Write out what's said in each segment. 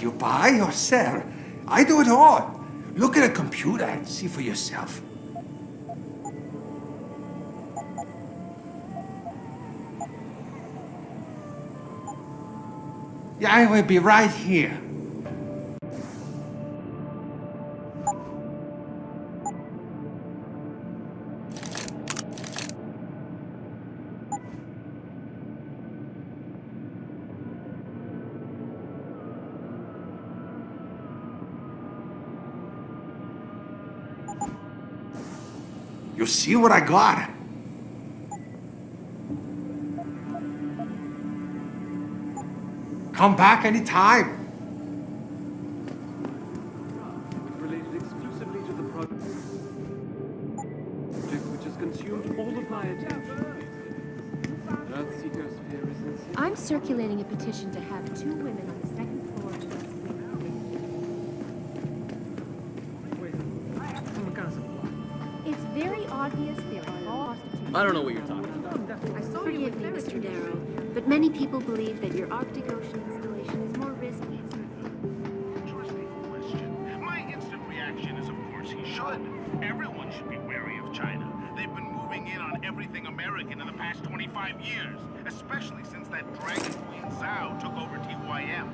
You buy or sell. I do it all. Look at a computer and see for yourself. Yeah, I will be right here. You see what I got? Come back anytime. Related exclusively to the project, which has consumed all of my attention. Earthseeker sphere is insane. I'm circulating a petition to have 2 women on the 2nd floor. It's very obvious there are prostitutes. I don't know what you're talking about. Forgive me, Mr. Darrow, but many people believe that your Arctic Ocean installation is more risky. Interesting question. My instant reaction is, of course, he should. Everyone should be wary of China. They've been moving in on everything American in the past 25 years, especially since that Dragon Queen Zhao took over TYM.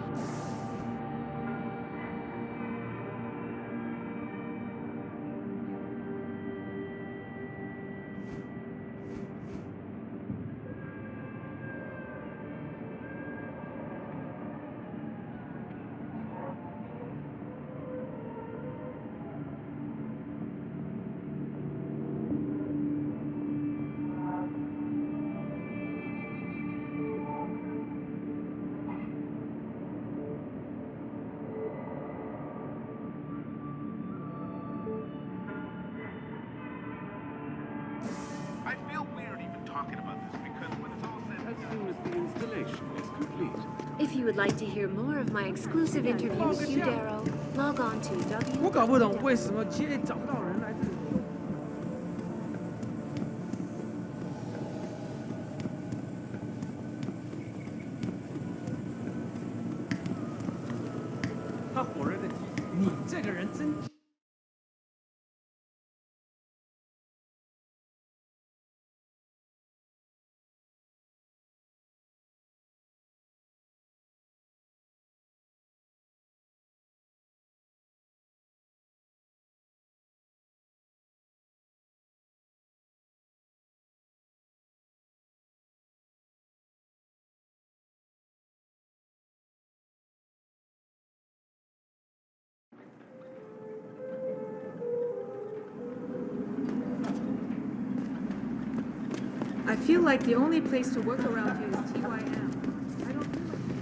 I feel weird even talking about this because when it's all said and As done... soon as the installation is complete. If you would like to hear more of my exclusive interview with Hugh Darrow, log on to 我搞不懂为什么街里找不到人来这里。他火热的提你这个人真。I feel like the only place to work around here is TYM. I don't feel like...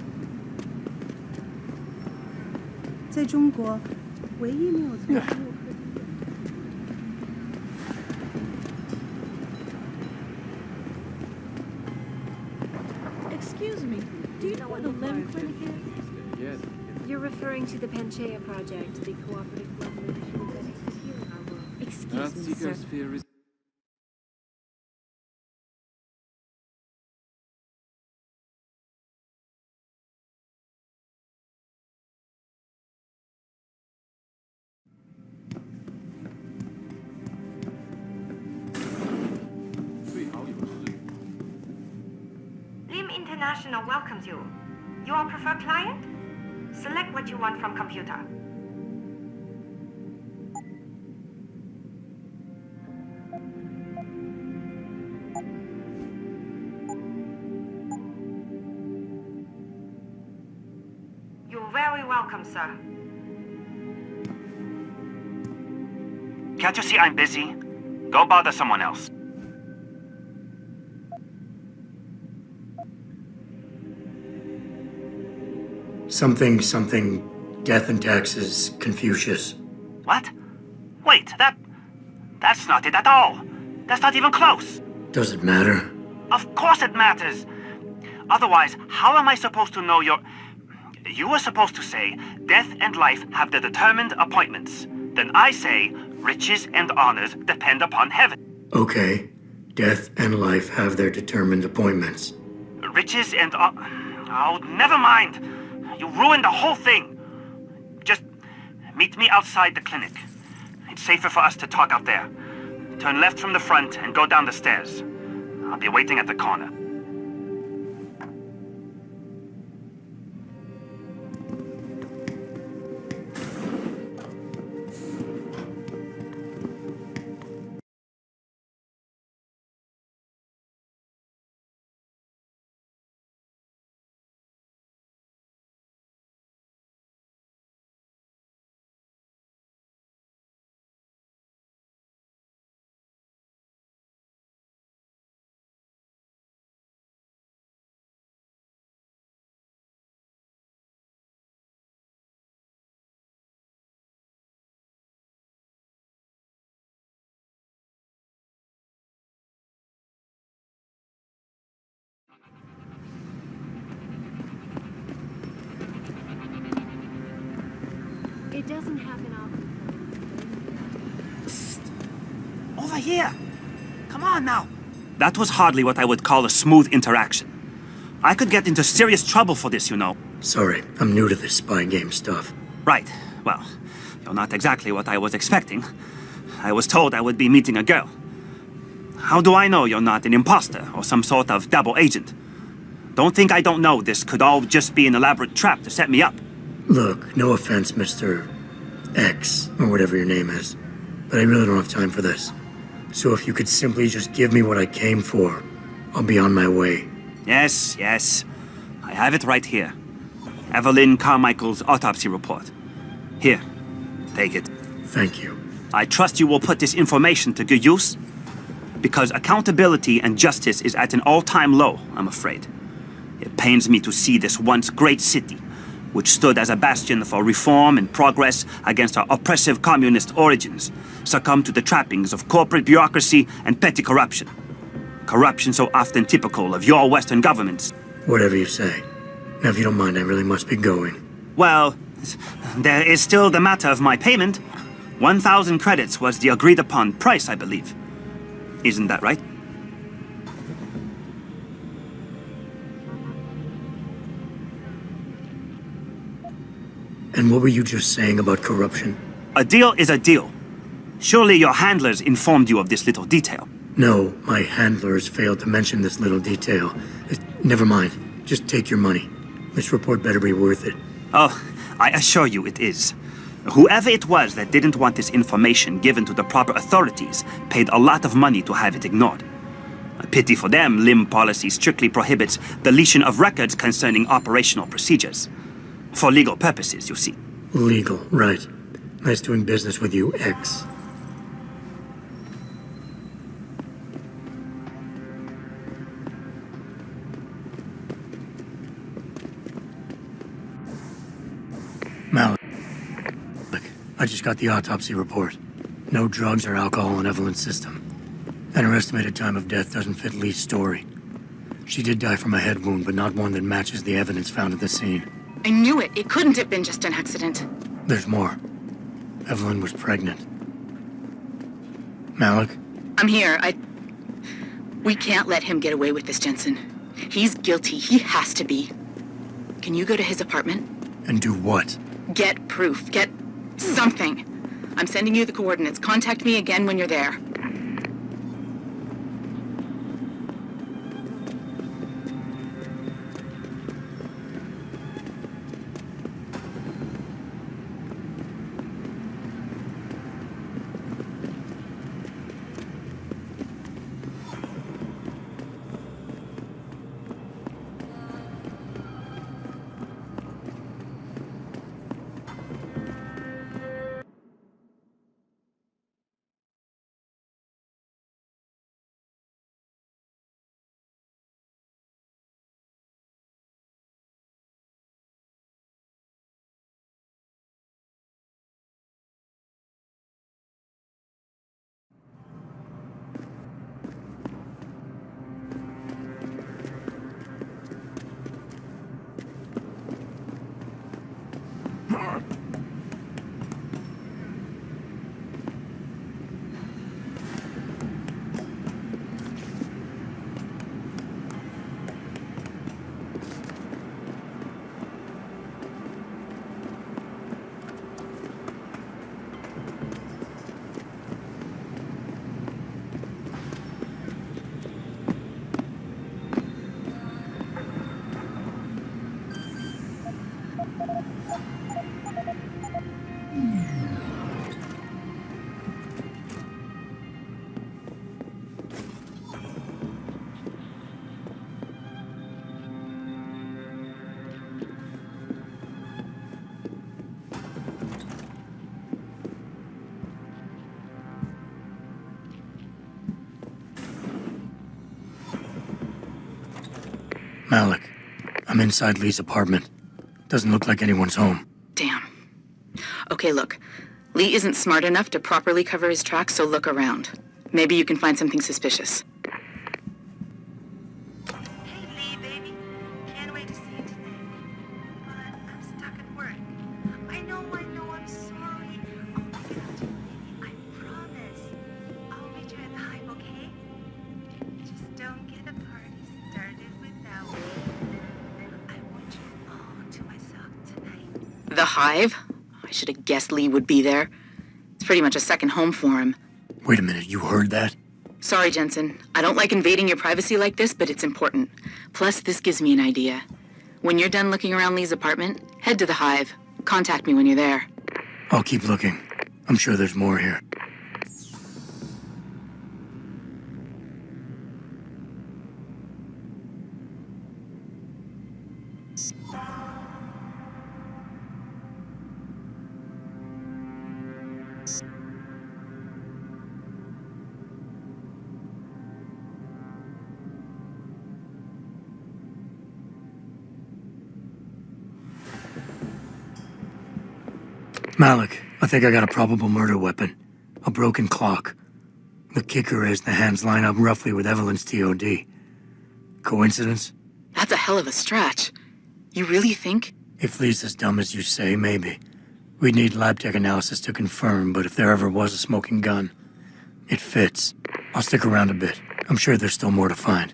在中国，唯一没有从中国科技。Excuse me, do you know where the limb clinic is? Yes. You're referring to the Panchaea project, the cooperative global initiative that exists here in our world. Excuse me, Earthseeker sir. sphere is... LIM International welcomes you. You are preferred client? Select what you want from computer. You're very welcome, sir. Can't you see I'm busy? Go bother someone else. Something, death and taxes, Confucius. What? Wait, that's not it at all. That's not even close. Does it matter? Of course it matters. Otherwise, how am I supposed to know You were supposed to say, death and life have their determined appointments. Then I say, riches and honors depend upon heaven. Okay. Death and life have their determined appointments. Riches and... Oh, never mind. You ruined the whole thing. Just meet me outside the clinic. It's safer for us to talk out there. Turn left from the front and go down the stairs. I'll be waiting at the corner. It doesn't happen often. Over here! Come on now! That was hardly what I would call a smooth interaction. I could get into serious trouble for this, you know. Sorry, I'm new to this spy game stuff. Right. Well, you're not exactly what I was expecting. I was told I would be meeting a girl. How do I know you're not an imposter or some sort of double agent? Don't think I don't know this could all just be an elaborate trap to set me up. Look, no offense, Mr. X, or whatever your name is, but I really don't have time for this. So if you could simply just give me what I came for, I'll be on my way. Yes, yes. I have it right here. Evelyn Carmichael's autopsy report. Here, take it. Thank you. I trust you will put this information to good use, because accountability and justice is at an all-time low, I'm afraid. It pains me to see this once great city, which stood as a bastion for reform and progress against our oppressive communist origins, succumb to the trappings of corporate bureaucracy and petty corruption. Corruption so often typical of your Western governments. Whatever you say. Now, if you don't mind, I really must be going. Well, there is still the matter of my payment. 1,000 credits was the agreed-upon price, I believe. Isn't that right? And what were you just saying about corruption? A deal is a deal. Surely your handlers informed you of this little detail. No, my handlers failed to mention this little detail. Never mind. Just take your money. This report better be worth it. Oh, I assure you it is. Whoever it was that didn't want this information given to the proper authorities paid a lot of money to have it ignored. A pity for them, LIM policy strictly prohibits deletion of records concerning operational procedures. For legal purposes, you see. Legal, right. Nice doing business with you, X. Malik, I just got the autopsy report. No drugs or alcohol in Evelyn's system. And her estimated time of death doesn't fit Lee's story. She did die from a head wound, but not one that matches the evidence found at the scene. I knew it. It couldn't have been just an accident. There's more. Evelyn was pregnant. Malik? I'm here. We can't let him get away with this, Jensen. He's guilty. He has to be. Can you go to his apartment? And do what? Get proof. Get something. I'm sending you the coordinates. Contact me again when you're there. Malik, I'm inside Lee's apartment. Doesn't look like anyone's home. Damn. Okay, look. Lee isn't smart enough to properly cover his tracks, so look around. Maybe you can find something suspicious. Hey, Lee, baby. Can't wait to see you today. But I'm stuck at work. I know, I'm sorry. I'll make it up to you, baby. I promise. I'll meet you at the Hive, okay? Just don't get the party started without me. I want you all to myself tonight. The Hive? I should have guessed Lee would be there. It's pretty much a second home for him. Wait a minute, you heard that? Sorry, Jensen. I don't like invading your privacy like this, but it's important. Plus, this gives me an idea. When you're done looking around Lee's apartment, head to the Hive. Contact me when you're there. I'll keep looking. I'm sure there's more here. Malik, I think I got a probable murder weapon. A broken clock. The kicker is the hands line up roughly with Evelyn's TOD. Coincidence? That's a hell of a stretch. You really think? If Lee's as dumb as you say, maybe. We'd need lab tech analysis to confirm, but if there ever was a smoking gun, it fits. I'll stick around a bit. I'm sure there's still more to find.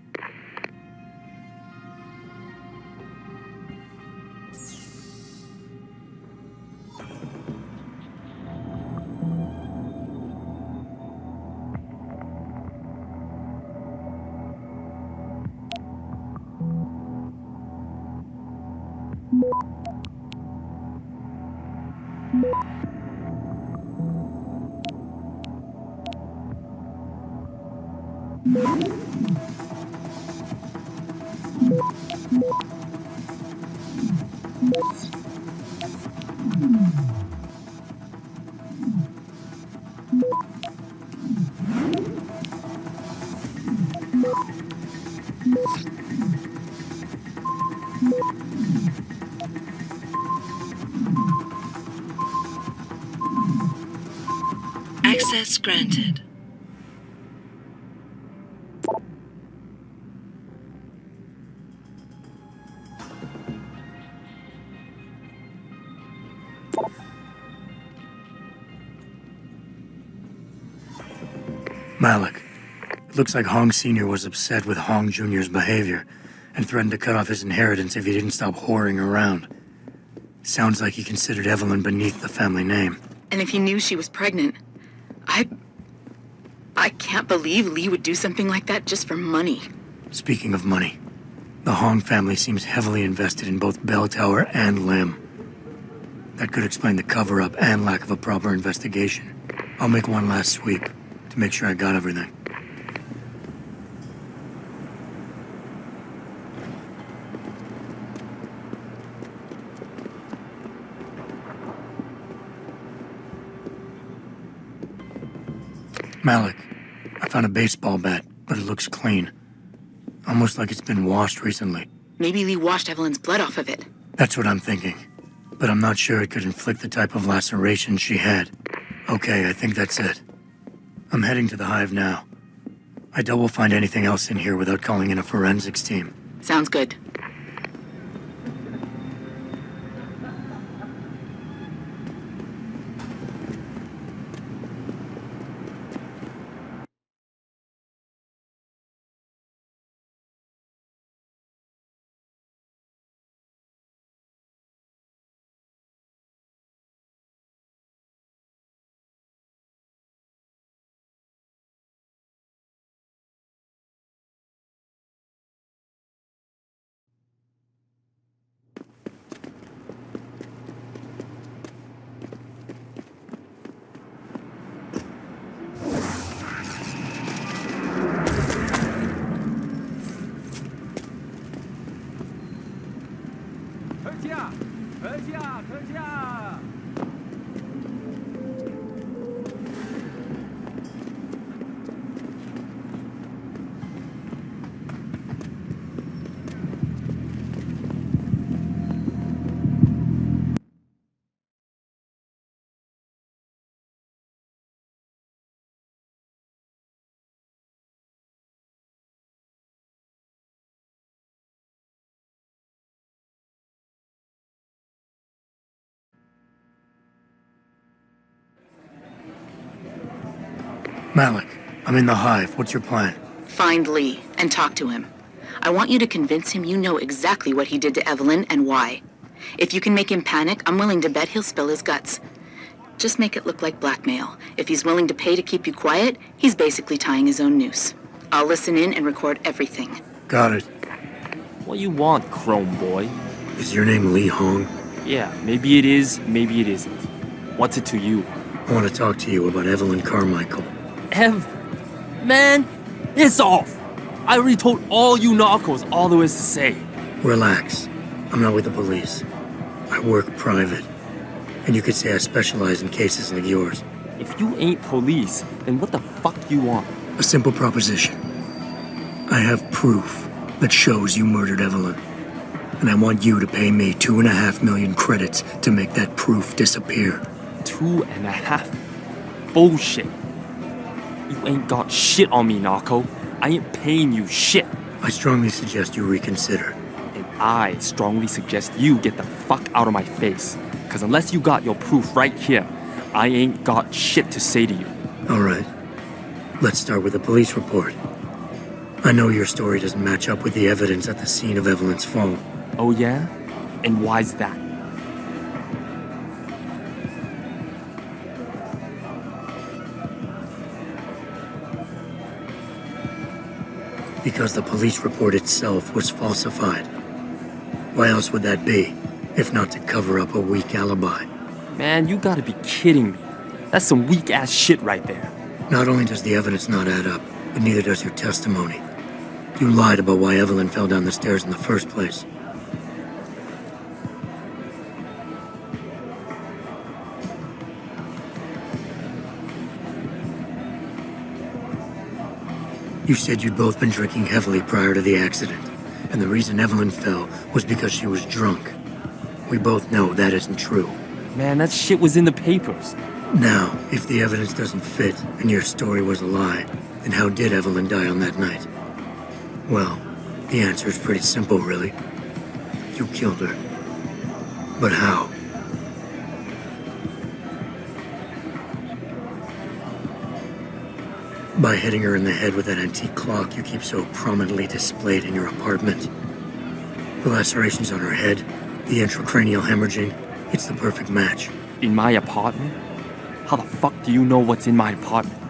Access granted. Malik. It looks like Hong Sr. was upset with Hong Jr.'s behavior and threatened to cut off his inheritance if he didn't stop whoring around. Sounds like he considered Evelyn beneath the family name. And if he knew she was pregnant, I can't believe Lee would do something like that just for money. Speaking of money, the Hong family seems heavily invested in both Bell Tower and Lim. That could explain the cover-up and lack of a proper investigation. I'll make one last sweep to make sure I got everything. Malik, I found a baseball bat, but it looks clean. Almost like it's been washed recently. Maybe Lee washed Evelyn's blood off of it. That's what I'm thinking. But I'm not sure it could inflict the type of laceration she had. Okay, I think that's it. I'm heading to the Hive now. I doubt we'll find anything else in here without calling in a forensics team. Sounds good. Malik, I'm in the hive. What's your plan? Find Lee and talk to him. I want you to convince him you know exactly what he did to Evelyn and why. If you can make him panic, I'm willing to bet he'll spill his guts. Just make it look like blackmail. If he's willing to pay to keep you quiet, he's basically tying his own noose. I'll listen in and record everything. Got it. What you want, Chrome Boy? Is your name Lee Hong? Yeah, maybe it is, maybe it isn't. What's it to you? I want to talk to you about Evelyn Carmichael. Man, it's off. I already told all you narcos all there is to say. Relax. I'm not with the police. I work private. And you could say I specialize in cases like yours. If you ain't police, then what the fuck you want? A simple proposition. I have proof that shows you murdered Evelyn. And I want you to pay me 2.5 million credits to make that proof disappear. 2.5? Bullshit. You ain't got shit on me, narco. I ain't paying you shit. I strongly suggest you reconsider. And I strongly suggest you get the fuck out of my face. Cause unless you got your proof right here, I ain't got shit to say to you. All right. Let's start with the police report. I know your story doesn't match up with the evidence at the scene of Evelyn's fall. Oh yeah? And why's that? Because the police report itself was falsified. Why else would that be, if not to cover up a weak alibi? Man, you gotta be kidding me. That's some weak-ass shit right there. Not only does the evidence not add up, but neither does your testimony. You lied about why Evelyn fell down the stairs in the first place. You said you'd both been drinking heavily prior to the accident, and the reason Evelyn fell was because she was drunk. We both know that isn't true. Man, that shit was in the papers. Now, if the evidence doesn't fit and your story was a lie, then how did Evelyn die on that night? Well, the answer is pretty simple, really. You killed her. But how? By hitting her in the head with that antique clock you keep so prominently displayed in your apartment. The lacerations on her head, the intracranial hemorrhaging, it's the perfect match. In my apartment? How the fuck do you know what's in my apartment?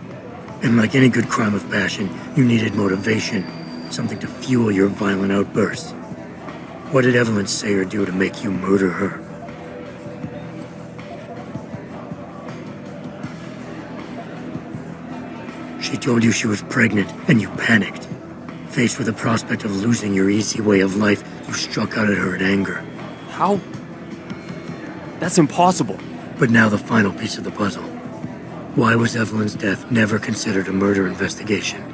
And like any good crime of passion, you needed motivation, something to fuel your violent outbursts. What did Evelyn say or do to make you murder her? She told you she was pregnant, and you panicked. Faced with the prospect of losing your easy way of life, you struck out at her in anger. How? That's impossible. But now the final piece of the puzzle. Why was Evelyn's death never considered a murder investigation?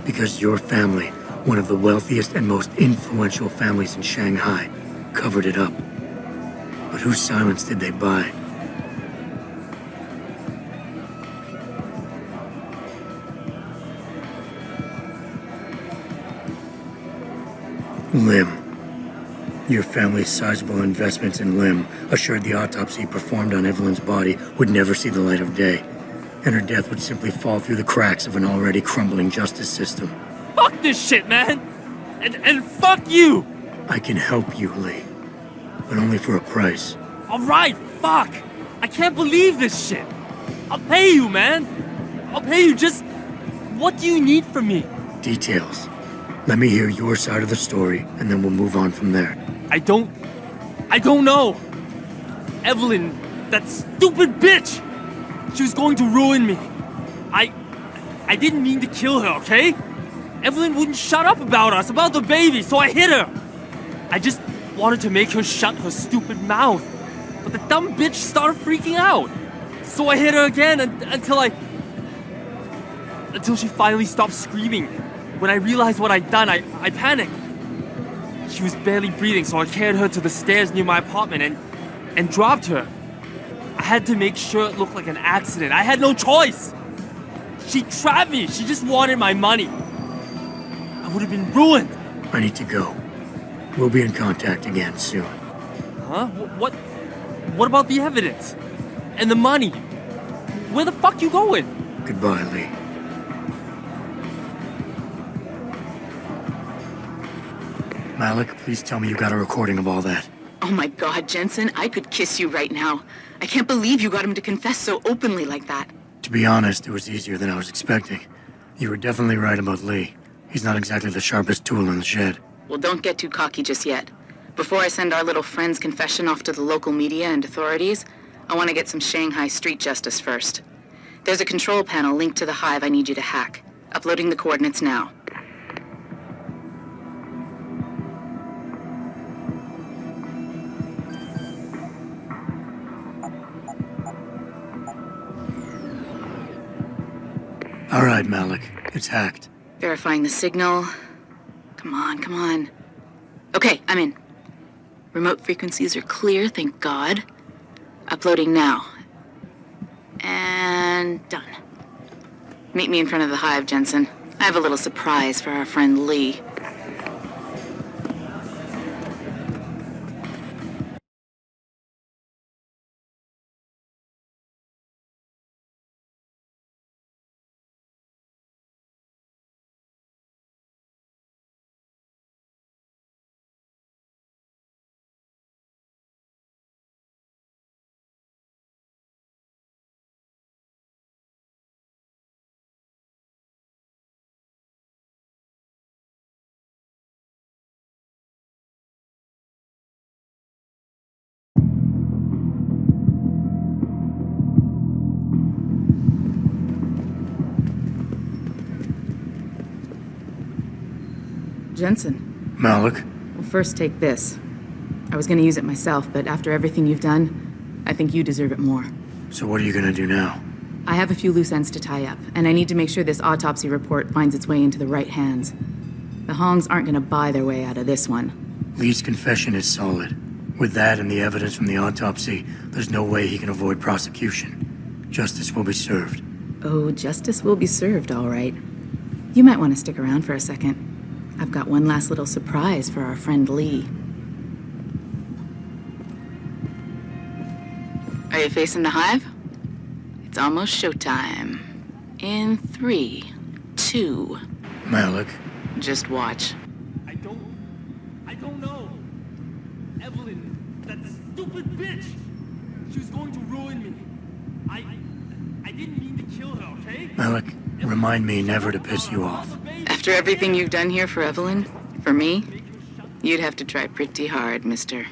Because your family, one of the wealthiest and most influential families in Shanghai, covered it up. But whose silence did they buy? Lim. Your family's sizable investments in Lim assured the autopsy performed on Evelyn's body would never see the light of day, and her death would simply fall through the cracks of an already crumbling justice system. Fuck this shit, man! And fuck you! I can help you, Lee, but only for a price. Alright, fuck! I can't believe this shit! I'll pay you, man! I'll pay you, just... What do you need from me? Details. Let me hear your side of the story, and then we'll move on from there. I don't know. Evelyn, that stupid bitch! She was going to ruin me. I didn't mean to kill her, okay? Evelyn wouldn't shut up about us, about the baby, so I hit her. I just wanted to make her shut her stupid mouth. But the dumb bitch started freaking out. So I hit her again until she finally stopped screaming. When I realized what I'd done, I panicked. She was barely breathing, so I carried her to the stairs near my apartment and dropped her. I had to make sure it looked like an accident. I had no choice. She trapped me. She just wanted my money. I would have been ruined. I need to go. We'll be in contact again soon. Huh? What about the evidence? And the money? Where the fuck you going? Goodbye, Lee. Malik, please tell me you got a recording of all that. Oh my God, Jensen, I could kiss you right now. I can't believe you got him to confess so openly like that. To be honest, it was easier than I was expecting. You were definitely right about Lee. He's not exactly the sharpest tool in the shed. Well, don't get too cocky just yet. Before I send our little friend's confession off to the local media and authorities, I want to get some Shanghai street justice first. There's a control panel linked to the hive I need you to hack. Uploading the coordinates now. All right, Malik. It's hacked. Verifying the signal. Come on, come on. Okay, I'm in. Remote frequencies are clear, thank God. Uploading now. And done. Meet me in front of the hive, Jensen. I have a little surprise for our friend Lee. Jensen. Malik? Well, first take this. I was gonna use it myself, but after everything you've done, I think you deserve it more. So what are you gonna do now? I have a few loose ends to tie up, and I need to make sure this autopsy report finds its way into the right hands. The Hongs aren't gonna buy their way out of this one. Lee's confession is solid. With that and the evidence from the autopsy, there's no way he can avoid prosecution. Justice will be served. Oh, justice will be served, all right. You might want to stick around for a second. I've got one last little surprise for our friend Lee. Are you facing the hive? It's almost showtime. In 3, 2... Malik? Just watch. I don't know. Evelyn, that stupid bitch! She was going to ruin me. I didn't mean to kill her, okay? Malik, remind me never to piss you off. After everything you've done here for Evelyn, for me, you'd have to try pretty hard, mister.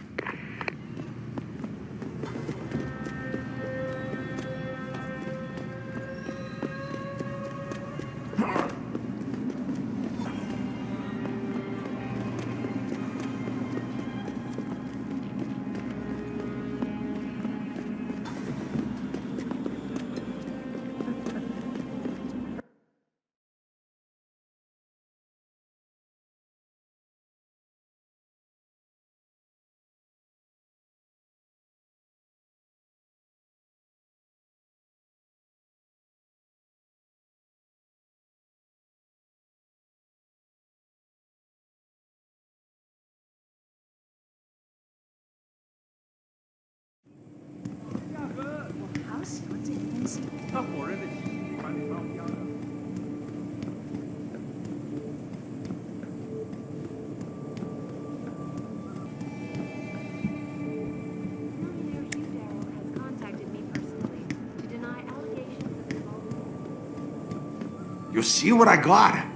You see what I got?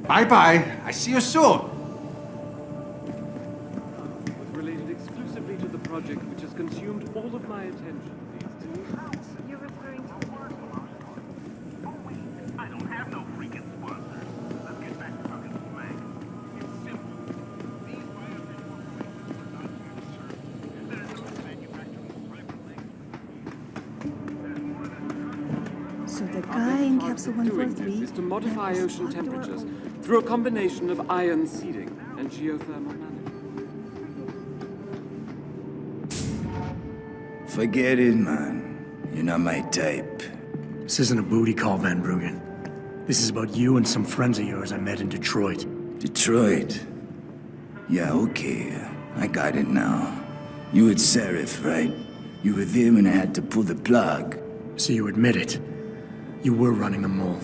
Bye-bye. I see you soon. Was related exclusively to the project which has consumed all of my attention these days. You're referring to the I don't have no freaking sponsor. Let's get back to talking to Meg. It's simple. These biotech corporations are not here to serve. There's no manufacturing privately. So the guy in capsule Doing this 143 is to modify left ocean the spot door temperatures open. through a combination of ion seeding and geothermal management. Forget it, man. You're not my type. This isn't a booty call, Vanbruggen. This is about you and some friends of yours I met in Detroit. Detroit? Yeah, okay. I got it now. You with Serif, right? You were there when I had to pull the plug. So you admit it. You were running a mole.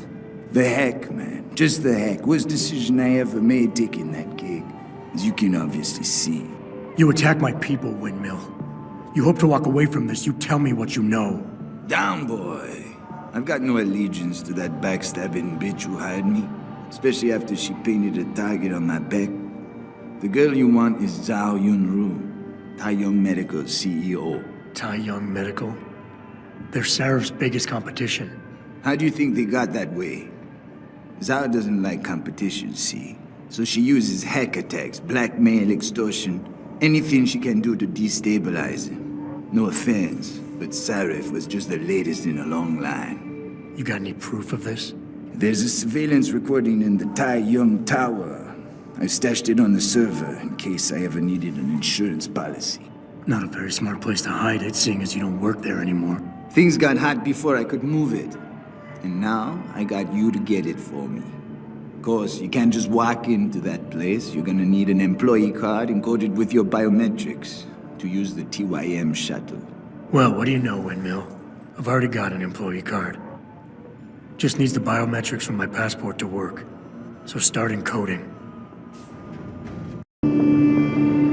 The heck, man. Just the heck. Worst decision I ever made taking that gig. As you can obviously see. You attack my people, Windmill. You hope to walk away from this. You tell me what you know. Down, boy. I've got no allegiance to that backstabbing bitch who hired me. Especially after she painted a target on my back. The girl you want is Zhao Yunru, Taiyong Medical CEO. Taiyong Medical? They're Sarah's biggest competition. How do you think they got that way? Zhao doesn't like competition, see? So she uses hack attacks, blackmail, extortion, anything she can do to destabilize him. No offense, but Sarif was just the latest in a long line. You got any proof of this? There's a surveillance recording in the Taiyong Tower. I stashed it on the server in case I ever needed an insurance policy. Not a very smart place to hide it, seeing as you don't work there anymore. Things got hot before I could move it. And now, I got you to get it for me. Of course, you can't just walk into that place. You're gonna need an employee card encoded with your biometrics to use the TYM shuttle. Well, what do you know, Windmill? I've already got an employee card. Just needs the biometrics from my passport to work. So start encoding.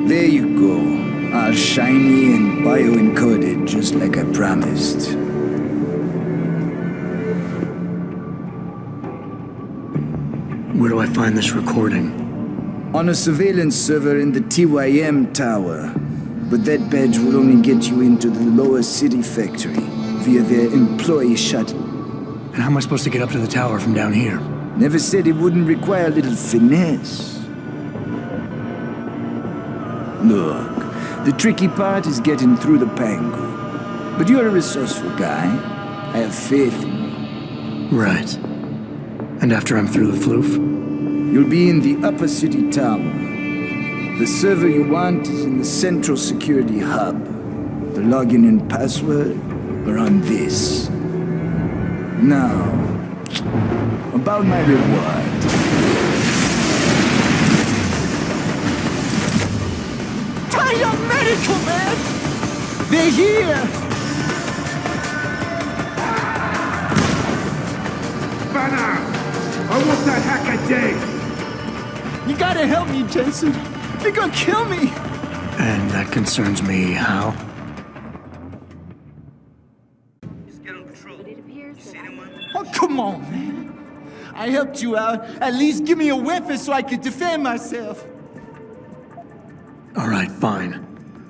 There you go. All shiny and bio-encoded, just like I promised. Where do I find this recording? On a surveillance server in the TYM tower. But that badge will only get you into the lower city factory via their employee shuttle. And how am I supposed to get up to the tower from down here? Never said it wouldn't require a little finesse. Look, the tricky part is getting through the Pangu. But you're a resourceful guy. I have faith in you. Right. And after I'm through the floof? You'll be in the upper city tower. The server you want is in the central security hub. The login and password are on this. Now, about my reward. Taiyong Medical, man! They're here! I want that hacker dead! You gotta help me, Jensen. They're gonna kill me! And that concerns me how? Oh, come on, man. I helped you out. At least give me a weapon so I could defend myself. All right, fine.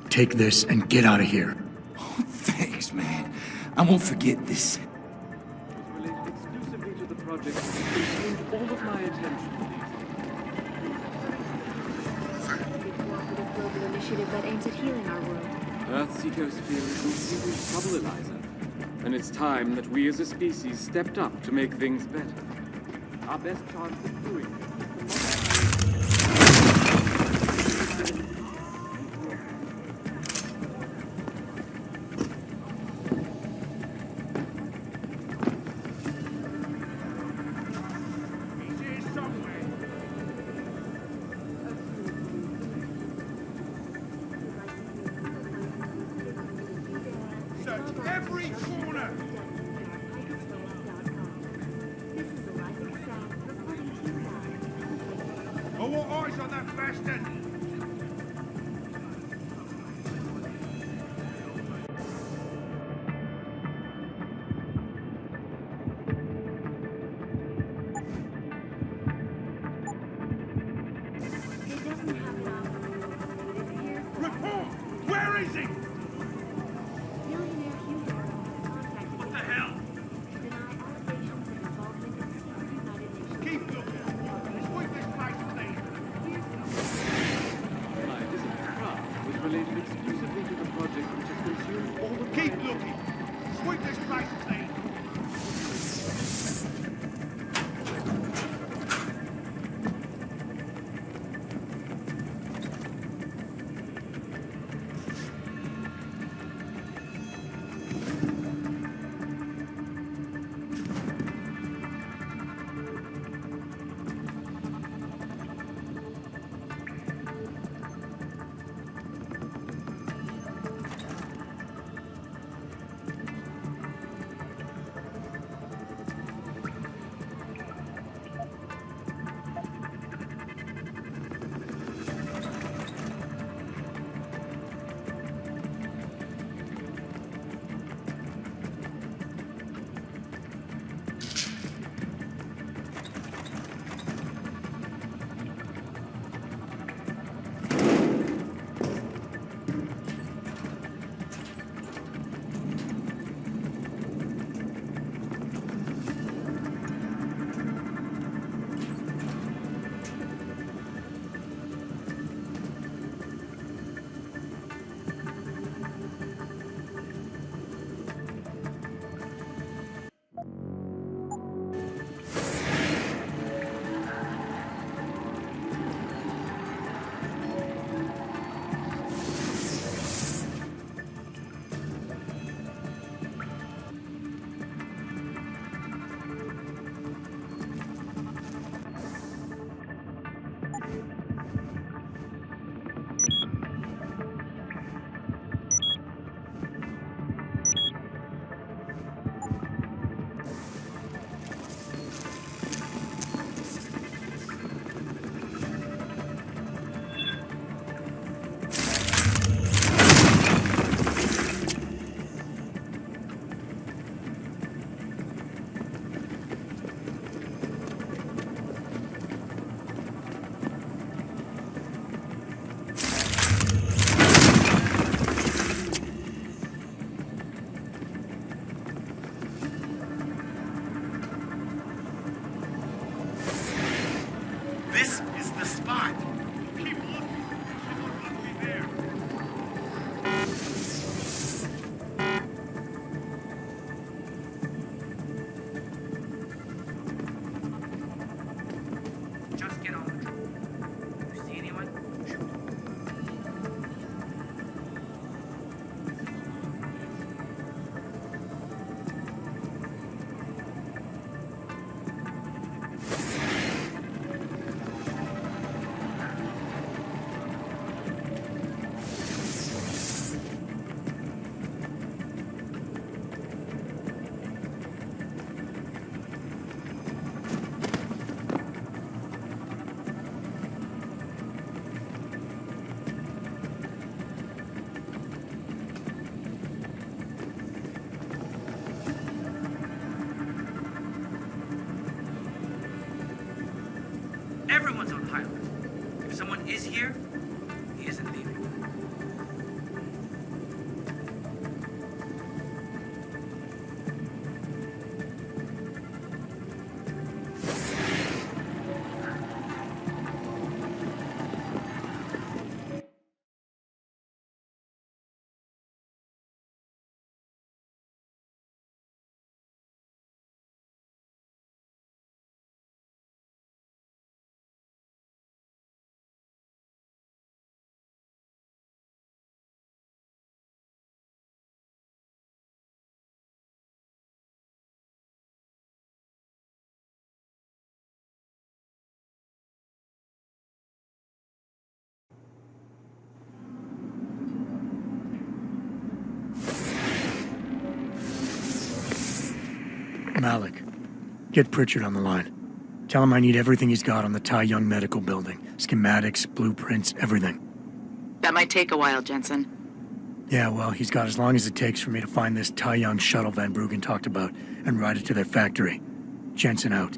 Take this and get out of here. Oh, thanks, man. I won't forget this. Related exclusively to the project that consumed all of my attention. A global initiative that aims at healing our world. Earth's ecosphere is in serious trouble, Eliza. And it's time that we as a species stepped up to make things better. Our best chance of doing this. Every corner! I want eyes on that bastard! Report! Where is he? What the hell? Keep looking. Sweep this place clean. My visit to Prague was related exclusively to the project which has consumed all of Keep looking. Sweep this place clean. This is the spot. Keep looking. Someone must be there. Just get on the truck. You see anyone? Shoot. Everyone's on high alert. If someone is here, he isn't leaving. Malik, get Pritchard on the line. Tell him I need everything he's got on the Taiyong Medical building. Schematics, blueprints, everything. That might take a while, Jensen. Yeah, well, he's got as long as it takes for me to find this Taiyong shuttle Vanbruggen talked about and ride it to their factory. Jensen out.